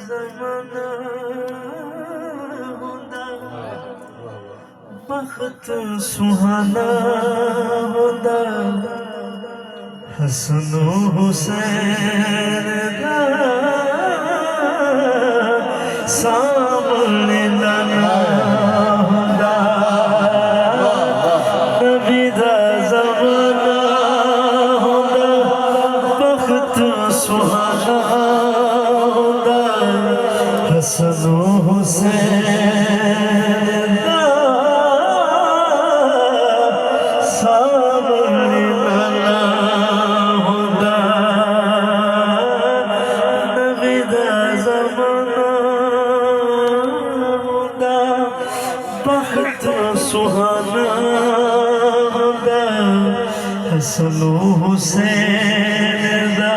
ज़माना होंदा बख़्त सुहाना होंदा हसन हुसैन दा सामने ना होंदा नबी दा ज़माना होंदा बख़्त सुहाना होंदा हसन हुसैन दा सामने ना होंदा नबी दा ज़माना होंदा बख़्त सुहाना होंदा हसन हुसैन दा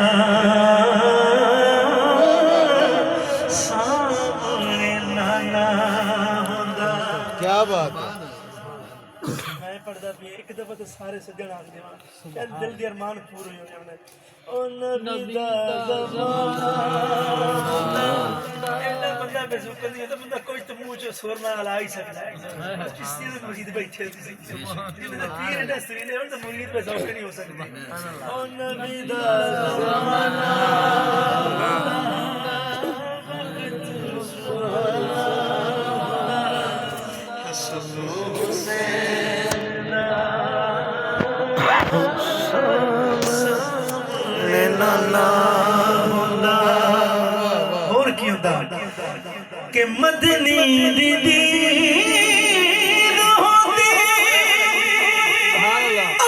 सामने नाना होंदा। क्या बात है। मैं पढ़दा भी एक दफा तो सारे सज्जन आख देवा शायद दिल दे अरमान पूरे हो जाने ओ नबी दा ज़माना एड़ा बंदा बेजुक नहीं तो बंदा कोई तो मुंह च सुर ना ला ही सकता है किसी ने मस्जिद बैठे तुसी जिन्हें पीर एड़ा सुरीले और तो मुरीद पे ज़ौक नहीं हो सकते ओ नबी दा ज़माना नाना होंदा होर की होंदा कि मदनी दीदी होंदी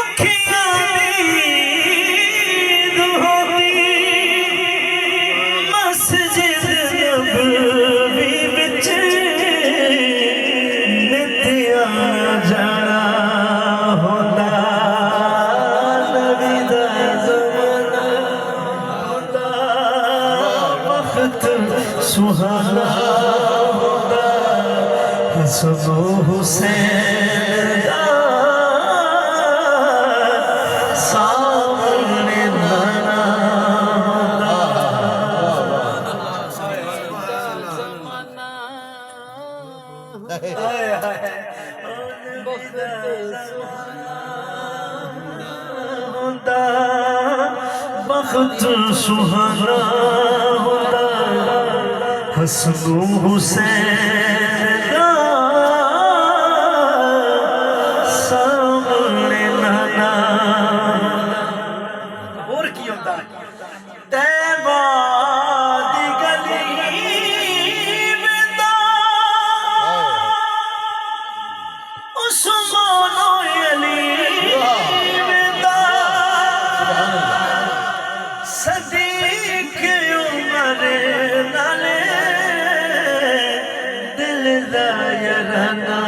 अखियां दी होंदी मस्जिद नबवी विच नित आना जाना होंदा नबी दा ज़माना होंदा बख़्त सुहाना होंदा हसन हुसैन दा सामने नाना होंदा हाय हाय होंदा बख़्त सुहाना होंदा हसन हुसैन दा सामने नाना होर की होंदा तैबा दी गली विंदा उस्मान अली विंदा सदीक उमर नाले दिल दा याराना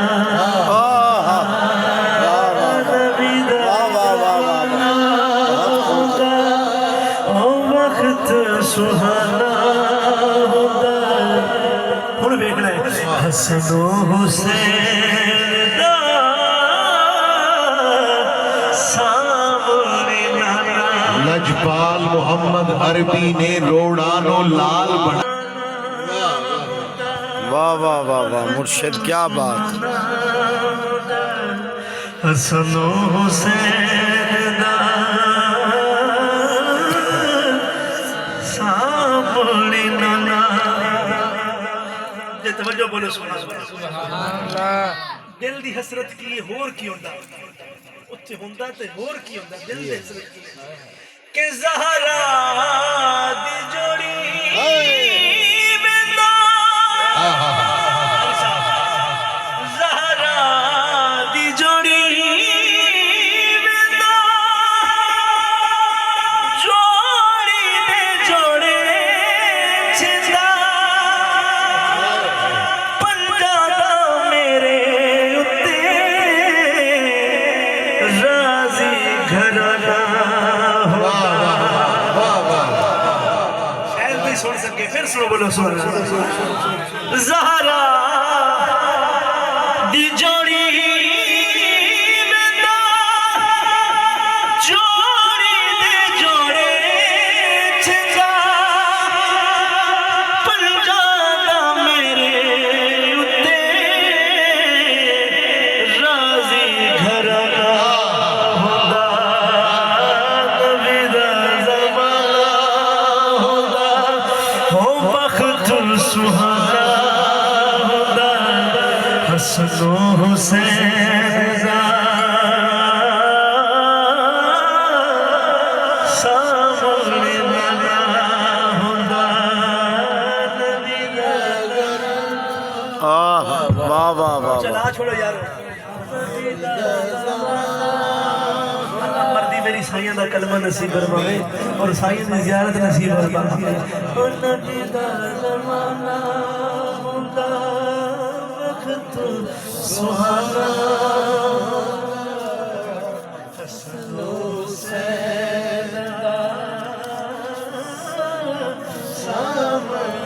नबी दा ज़माना होंदा ओ वक्त सुहाना होंदा हुण वेखना है हसन हुसैन दा सामने नाना लजपाल मोहम्मद अरबी ने रोडानो लाल बना। वाह वाह वाह वाह मुर्शिद क्या बात। हसन हुसैन दा सामने नाना जे तवज्जो बोलो सुभान अल्लाह दिल दी हसरत की होर की होंदा उत्थे होंदा ते होर की होंदा दिल दी हसरत की के ज़हरा दी जोड़ी बिंदा ज़हरा दी जोड़ी बिंदा जोड़ी दे जोड़े छिंदा पंजादा मेरे उत्ते राज़ी घराना सुन सके फिर सुनो बोलो सुन ज़हरा दी जोड़ी बिंदा जोड़ी दे जोड़े छिंदा पंजाब नो हुसैन दा सामने ना हुंदा नबी दा। वाह वाह वाह चला छोड़ो यार मर्दी मेरी साइयां दा कलमा नसीब फरमावे और साइयां दी ज़ियारत नसीब फरमावे। ओ नबी दा ज़माना हुंदा वक्त सुहाना हसन हुसैन दा सामने